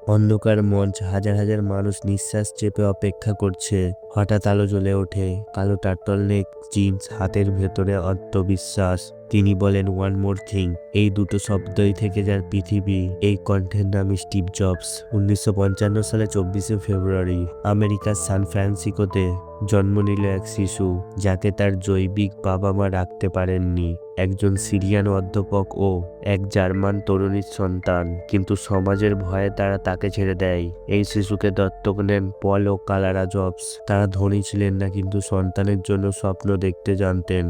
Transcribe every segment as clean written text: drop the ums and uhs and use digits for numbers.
অন্ধকার মঞ্চ, হাজার হাজার মানুষ নিঃশ্বাস চেপে অপেক্ষা করছে। হঠাৎ আলো জ্বলে ওঠে, কালো টার্টলনেক, জিন্স, হাতের ভেতরে আত্মবিশ্বাস। তিনি বলেন, ওয়ান মোর থিং। এই দুটো শব্দই থেকে যার পৃথিবী। এই কণ্ঠের নাম স্টিভ জবস। 1955 সালে 24শে ফেব্রুয়ারি আমেরিকার সান ফ্রান্সিসকোতে জন্ম নিল এক শিশু, যাকে তার জৈবিক বাবা মা রাখতে পারেননি। একজন সিরিয়ান অধ্যাপক ও এক জার্মান তরুণীর সন্তান, কিন্তু সমাজের ভয়ে তারা তাকে ছেড়ে দেয়। এই শিশুকে দত্তক নেন পল ও কালারা জবস। তারা ধনী ছিলেন না, কিন্তু সন্তানের জন্য স্বপ্ন দেখতে জানতেন।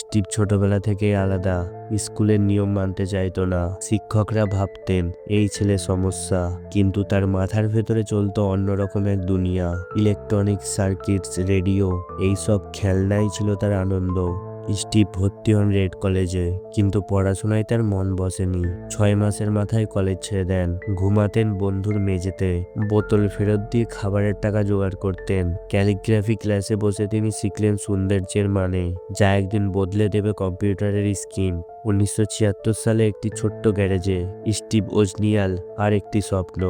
স্টিভ ছোটবেলা থেকেই আলাদা। স্কুলের নিয়ম মানতে চাইতো না। শিক্ষকরা ভাবতেন এই ছেলে সমস্যা, কিন্তু তার মাথার ভেতরে চলতো অন্যরকম এক দুনিয়া। ইলেকট্রনিক সার্কিটস, রেডিও, এইসব খেলনাই ছিল তার আনন্দ। স্টিভ ভর্তি হন রেড কলেজে, কিন্তু পড়াশোনায় তার মন বসেনি। 6 মাসের মাথায় কলেজ ছেড়ে দেন। ঘুমাতেন বন্ধুর মেঝেতে, বোতল ফেরত দিয়ে খাবারের টাকা জোগাড় করতেন। ক্যালিগ্রাফি ক্লাসে বসে তিনি শিখলেন সৌন্দর্যের মানে, যা একদিন বদলে দেবে কম্পিউটারের স্ক্রিন। 1976 সালে একটি ছোট্ট গ্যারেজে স্টিভ ওজনিয়াল আর একটি স্বপ্ন।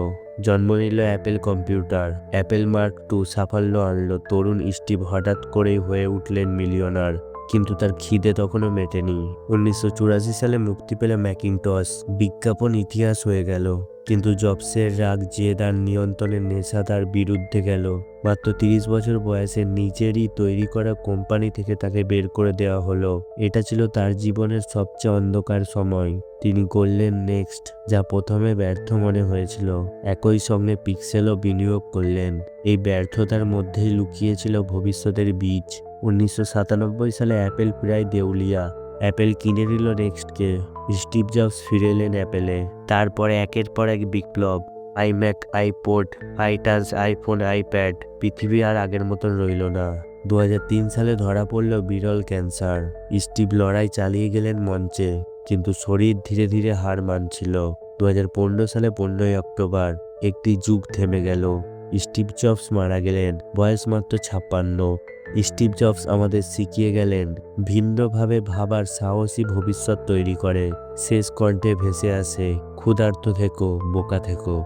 জন্ম নিল Apple computer. Apple mark II সাফল্য আনলো। তরুণ স্টিভ হঠাৎ করেই হয়ে উঠলেন মিলিয়নার, কিন্তু তার খিদে তখনও মেটেনি। 1984 সালে মুক্তি পেল ম্যাকিনটশ। বিজ্ঞাপন ইতিহাস হয়ে গেল, কিন্তু জবসের রাগ, জেদ আর নিয়ন্ত্রণের নেশা তার বিরুদ্ধে গেল। মাত্র 30 বছর বয়সে নিজেরই তৈরি করা কোম্পানি থেকে তাকে বের করে দেওয়া হলো। এটা ছিল তার জীবনের সবচেয়ে অন্ধকার সময়। তিনি করলেন নেক্সট, যা প্রথমে ব্যর্থ মনে হয়েছিল। একই সঙ্গে পিক্সেলও বিনিয়োগ করলেন। এই ব্যর্থতার মধ্যেই লুকিয়েছিল ভবিষ্যতের বীজ। 1997 সালে অ্যাপেল প্রায় দেউলিয়া। অ্যাপেল কিনে নিল নেক্সটকে। স্টিভ জবস ফিরে এলেন অ্যাপেলে। তারপরে একের পর এক বিপ্লব। IMac, iPod, iTouch, iPhone, iPad. পৃথিবী আর আগের মতন রইল না। 2003 সালে ধরা পড়ল বিরল ক্যান্সার। স্টিভ লড়াই চালিয়ে গেলেন মঞ্চে, কিন্তু শরীর ধীরে ধীরে হার মানছিল। 2015 সালে 15ই অক্টোবর একটি যুগ থেমে গেল। স্টিভ জবস মারা গেলেন, বয়স মাত্র 56। স্টিভ জবস আমাদের শিখিয়ে গেলেন, ভিন্নভাবে ভাবার সাহসী ভবিষ্যৎ তৈরি করে। শেষ কণ্ঠে ভেসে আসে, ক্ষুধার্ত থেকো, বোকা থেকো।